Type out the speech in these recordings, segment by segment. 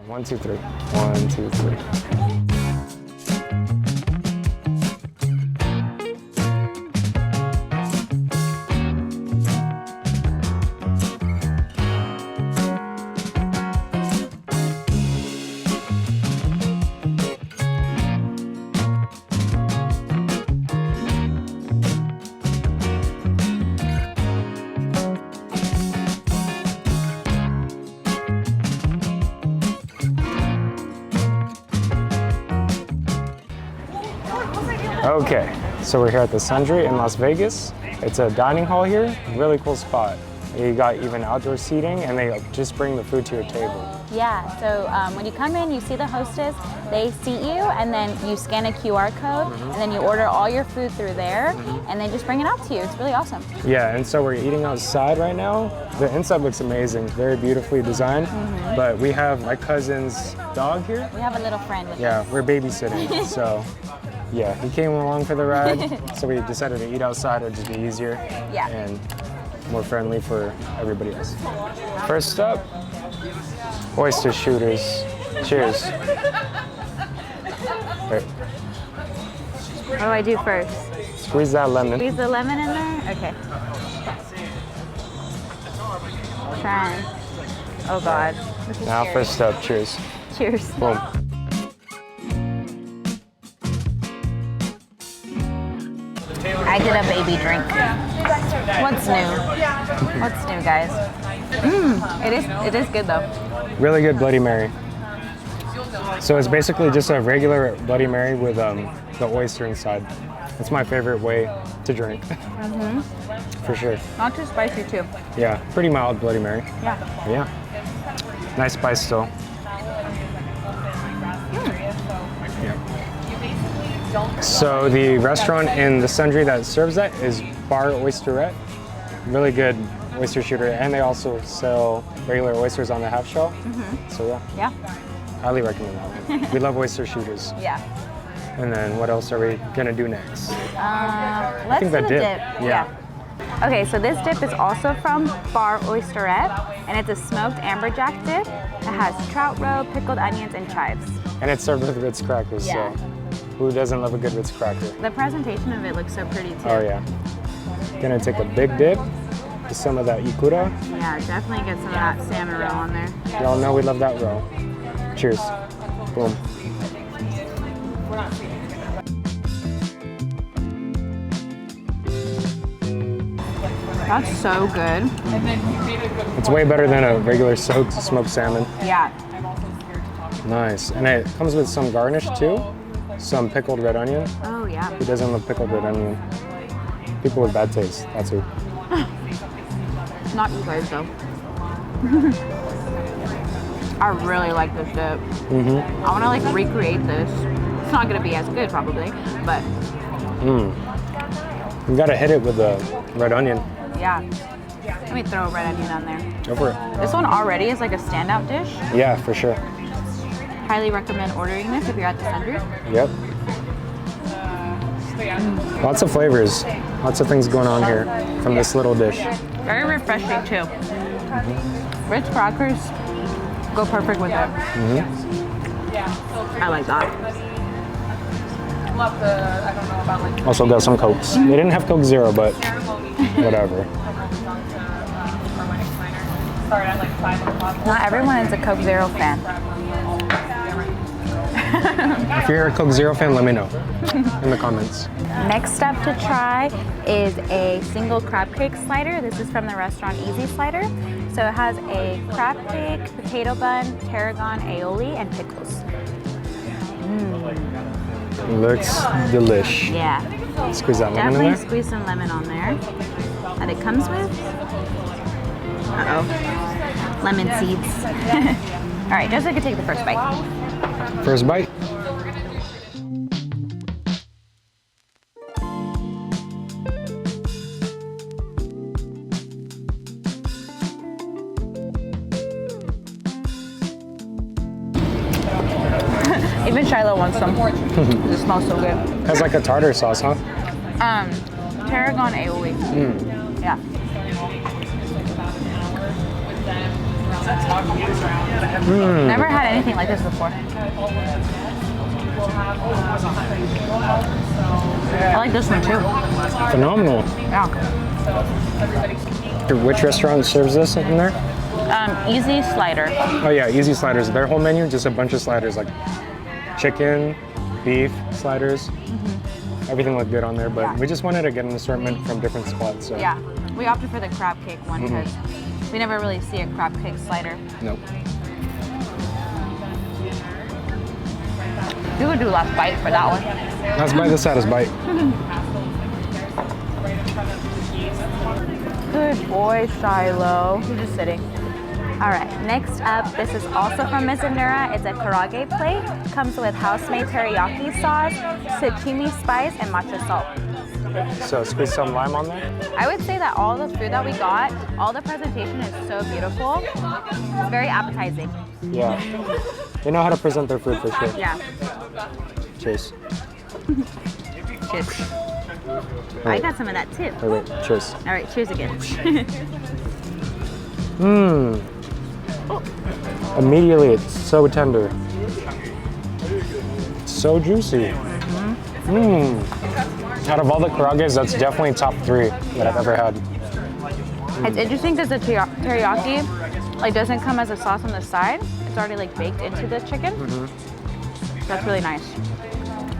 1, 2, 3. 1, 2, 3. Okay, so we're here at the Sundry in Las Vegas. It's a dining hall here, really cool spot. You got even outdoor seating and they just bring the food to your table. Yeah, so when you come in, you see the hostess, they seat you, and then you scan a QR code, and then you order all your food through there, and they just bring it out to you. It's really awesome. Yeah, and so we're eating outside right now. The inside looks amazing, very beautifully designed, but we have my cousin's dog here. We have a little friend with us. Yeah, we're babysitting, so yeah, he came along for the ride, so we decided to eat outside. It would just be easier and more friendly for everybody else. First up, oyster shooters. Cheers. Right. What do I do first? Squeeze that lemon. Squeeze the lemon in there? Okay. Trying. Oh God. This is Now scary. first up, cheers. Cheers. Boom. I did a baby drink. What's new? What's new, guys? It is good though. Really good Bloody Mary. So it's basically just a regular Bloody Mary with the oyster inside. It's my favorite way to drink. For sure. Not too spicy too. Yeah, pretty mild Bloody Mary. Yeah. Yeah. Nice spice still. So the restaurant in the Sundry that serves that is Bar Oysterette. Really good oyster shooter, and they also sell regular oysters on the half shell. So yeah, highly recommend that one. We love oyster shooters. Yeah. And then what else are we gonna do next? Let's think do that the dip. dip. Yeah. Okay, so this dip is also from Bar Oysterette, and it's a smoked amberjack dip. It has trout roe, pickled onions, and chives. And it's served with Ritz crackers. Yeah. So who doesn't love a good Ritz cracker? The presentation of it looks so pretty too. Oh yeah. Gonna take a big dip with some of that ikura. Yeah, definitely get some of that salmon roe on there. Y'all know we love that roe. Cheers. Boom. That's so good. It's way better than a regular soaked smoked salmon. Yeah. Nice. And it comes with some garnish too. Some pickled red onion. Oh yeah. Who doesn't love pickled red onion? People with bad taste, that's who. Not you guys though. I really like this dip. I want to like recreate this. It's not gonna be as good probably, but You gotta hit it with the red onion. yeah. Let me throw a red onion on there. Go for it. This one already is like a standout dish. Yeah, for sure. Highly recommend ordering this if you're at the Sundry. Yep. Lots of flavors. Lots of things going on here from this little dish. Very refreshing too. Ritz crackers go perfect with it. I like that. Also got some Cokes. They didn't have Coke Zero, but whatever. Not everyone is a Coke Zero fan. If you're a Coke Zero fan, let me know in the comments. Next up to try is a single crab cake slider. This is from the restaurant Easy Slider. So it has a crab cake, potato bun, tarragon, aioli, and pickles. Looks delish. Yeah. Squeeze that lemon in Definitely there. squeeze some lemon on there. That it comes with. Uh-oh. Lemon seeds. All right, Jessica, take the first bite. First bite. Even Shiloh wants some. It smells so good. Has like a tartar sauce, huh? Tarragon aioli. Yeah. Never had anything like this before. I like this one too. Phenomenal. Yeah. Which restaurant serves this in there? Easy slider. Oh yeah, Easy Sliders. Their whole menu, just a bunch of sliders, like chicken, beef sliders. Everything looked good on there, but we just wanted to get an assortment from different spots. So. Yeah, we opted for the crab cake one because we never really see a crab cake slider. Nope. You would do last bite for that one. Last bite, the saddest bite. Good boy, Shiloh. He's just sitting. All right, next up, this is also from Mizunara. It's a karaage plate. Comes with house-made teriyaki sauce, sashimi spice, and matcha salt. So squeeze some lime on there. I would say that all the food that we got, all the presentation is so beautiful. It's very appetizing. Yeah. They know how to present their food for sure. Yeah. Cheers. Cheers. Right. I got some of that too. Oh, wait, cheers. All right, cheers again. Immediately, it's so tender. So juicy. Out of all the karages, that's definitely top 3 that I've ever had. It's interesting because the teriyaki like doesn't come as a sauce on the side. It's already like baked into the chicken. That's really nice.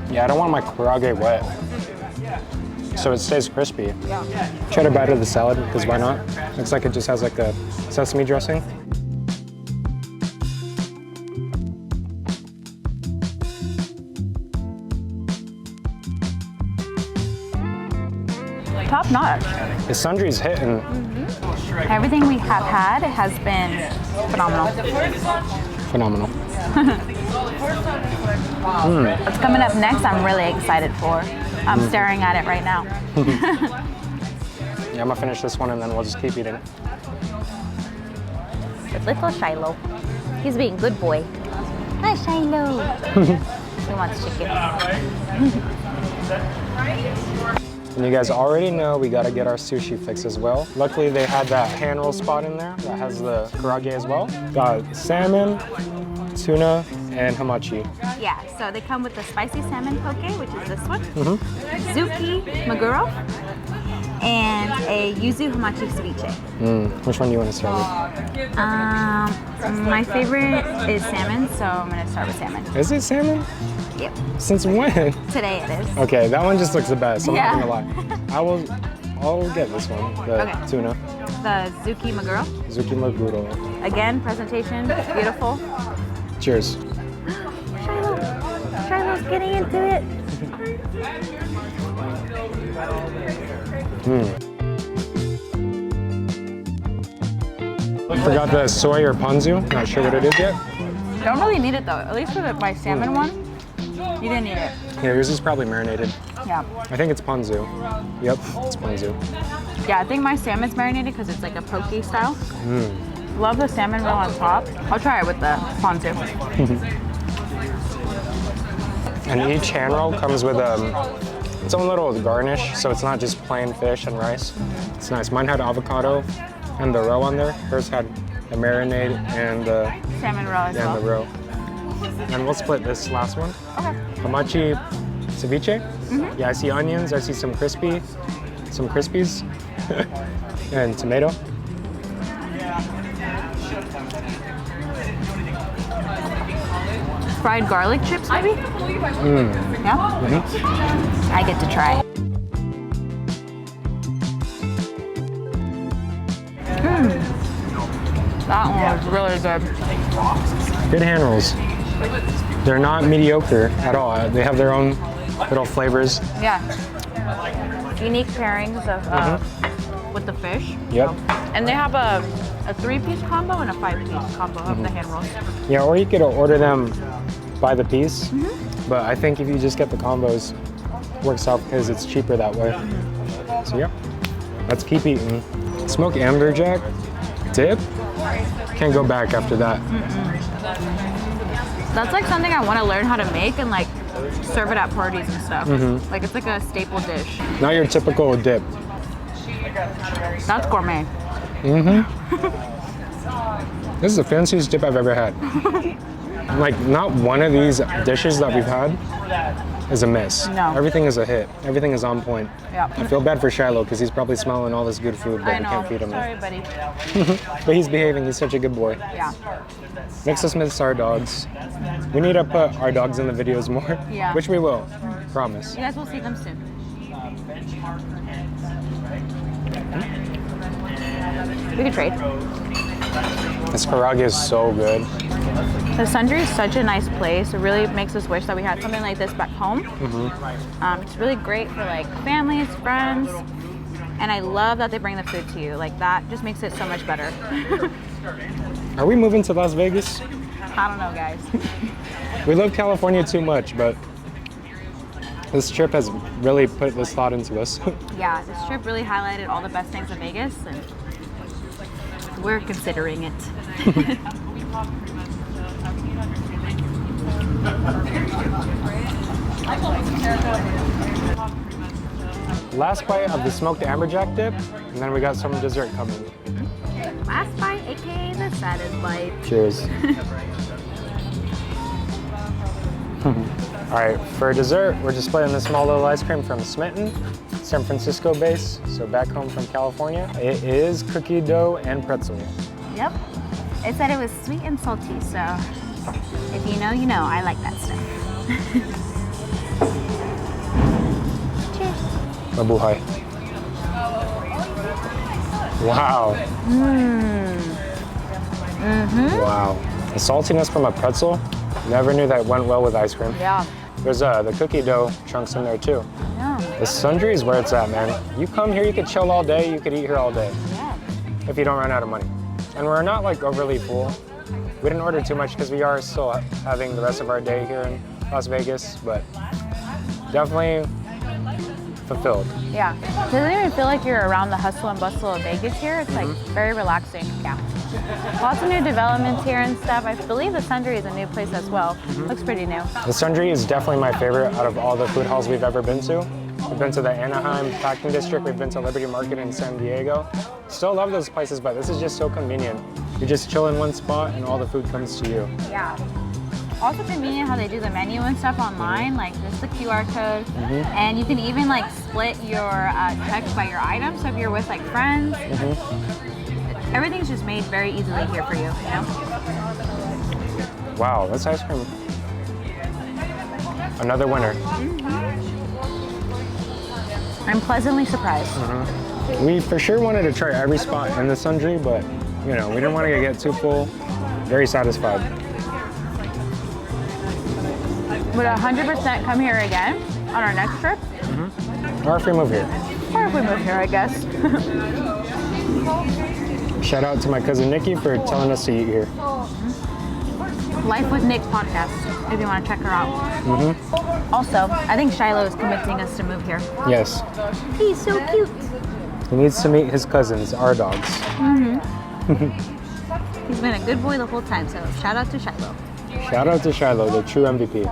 Yeah, I don't want my karaage wet, so it stays crispy. Try to bite of the salad, because why not? Looks like it just has like a sesame dressing. Top notch. The Sundry's hitting. Everything we have had has been phenomenal. Phenomenal. What's coming up next, I'm really excited for. I'm staring at it right now. Yeah, I'm gonna finish this one and then we'll just keep eating. With little Shiloh. He's being good boy. Hi, Shiloh. He wants chicken. And you guys already know we gotta get our sushi fix as well. Luckily they had that hand roll spot in there that has the karaage as well. Got salmon, tuna, and hamachi. Yeah, so they come with the spicy salmon poke, which is this one. Zuki maguro, and a yuzu hamachi ceviche. Which one do you want to start with? My favorite is salmon, so I'm gonna start with salmon. Is it salmon? Yep. Since when? Today it is. Okay, that one just looks the best, I'm Yeah. not gonna lie. I'll get this one, the tuna. The Zuki maguro. Zuki maguro. Again, presentation, beautiful. Cheers. Shiloh's getting into it. Forgot the soy or ponzu, not sure what it is yet. Don't really need it though. At least for my salmon one, you didn't need it. Yeah, yours is probably marinated. Yeah. I think it's ponzu. Yep, it's ponzu. Yeah, I think my salmon's marinated because it's like a poke style. Love the salmon roll on top. I'll try it with the ponzu. And each hand roll comes with its own little garnish, so it's not just plain fish and rice. It's nice. Mine had avocado and the roe on there. Hers had the marinade and the Salmon roll as well. the roe. And we'll split this last one. Okay. Hamachi ceviche. Yeah, I see onions. I see some crispies, and tomato. Fried garlic chips, maybe? Yeah? I get to try. That one was really good. Good hand rolls. They're not mediocre at all. They have their own little flavors. Yeah. Unique pairings of with the fish. Yep. And they have a 3-piece combo and a 5-piece combo of the hand rolls. Yeah, or you could order them by the piece. But I think if you just get the combos, it works out because it's cheaper that way. So yeah, let's keep eating. Smoked amberjack dip. Can't go back after that. That's like something I want to learn how to make and like serve it at parties and stuff. Like it's like a staple dish. Not your typical dip. That's gourmet. This is the fanciest dip I've ever had. Like, not one of these dishes that we've had is a miss. No. Everything is a hit. Everything is on point. Yeah. I feel bad for Shiloh because he's probably smelling all this good food, but I we know. can't feed him. Sorry, buddy. But he's behaving. He's such a good boy. Yeah. Mix us with our dogs. We need to put our dogs in the videos more. Yeah. Which we will. Promise. You guys will see them soon. We could trade. This karaage is so good. The Sundry is such a nice place. It really makes us wish that we had something like this back home. It's really great for like families, friends, and I love that they bring the food to you. Like that just makes it so much better. Are we moving to Las Vegas? I don't know, guys. We love California too much, but this trip has really put this thought into us. Yeah, this trip really highlighted all the best things of Vegas, and we're considering it. Last bite of the smoked amberjack dip, and then we got some dessert coming. Last bite, aka the saddest bite. Cheers. All right, for dessert, we're displaying this small little ice cream from Smitten, San Francisco base, so back home from California. It is cookie dough and pretzel. Yep. It said it was sweet and salty, so if you know, you know. I like that stuff. Cheers. Mabuhay. Wow. Wow. The saltiness from a pretzel, never knew that went well with ice cream. Yeah. There's the cookie dough chunks in there too. Yeah. The Sundry is where it's at, man. You come here, you could chill all day, you could eat here all day. Yeah. If you don't run out of money. And we're not like overly full. We didn't order too much because we are still having the rest of our day here in Las Vegas, but definitely fulfilled. Yeah. It doesn't even feel like you're around the hustle and bustle of Vegas here. It's like very relaxing. Yeah. Lots of new developments here and stuff. I believe the Sundry is a new place as well. Looks pretty new. The Sundry is definitely my favorite out of all the food halls we've ever been to. We've been to the Anaheim Packing District, we've been to Liberty Market in San Diego. Still love those places, but this is just so convenient. You just chill in one spot and all the food comes to you. Yeah. Also convenient how they do the menu and stuff online, like just the QR code. And you can even like split your checks by your items. So if you're with like friends, everything's just made very easily here for you, you know? Wow, this ice cream. Another winner. I'm pleasantly surprised. We for sure wanted to try every spot in the Sundry, but you know, we didn't want to get too full. Very satisfied. Would 100% come here again on our next trip? Or if we move here. Or if we move here, I guess. Shout out to my cousin Nikki for telling us to eat here. Life with Nick podcast, if you want to check her out. Also, I think Shiloh is convincing us to move here. Yes. He's so cute. He needs to meet his cousins, our dogs. He's been a good boy the whole time, so shout out to Shiloh. Shout out to Shiloh, the true MVP.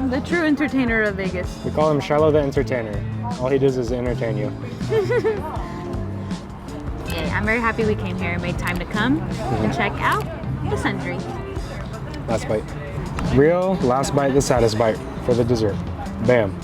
The true entertainer of Vegas. We call him Shiloh the Entertainer. All he does is entertain you. Yay, I'm very happy we came here and made time to come and check out the Sundry. Last bite. Real last bite, the saddest bite for the dessert. Bam.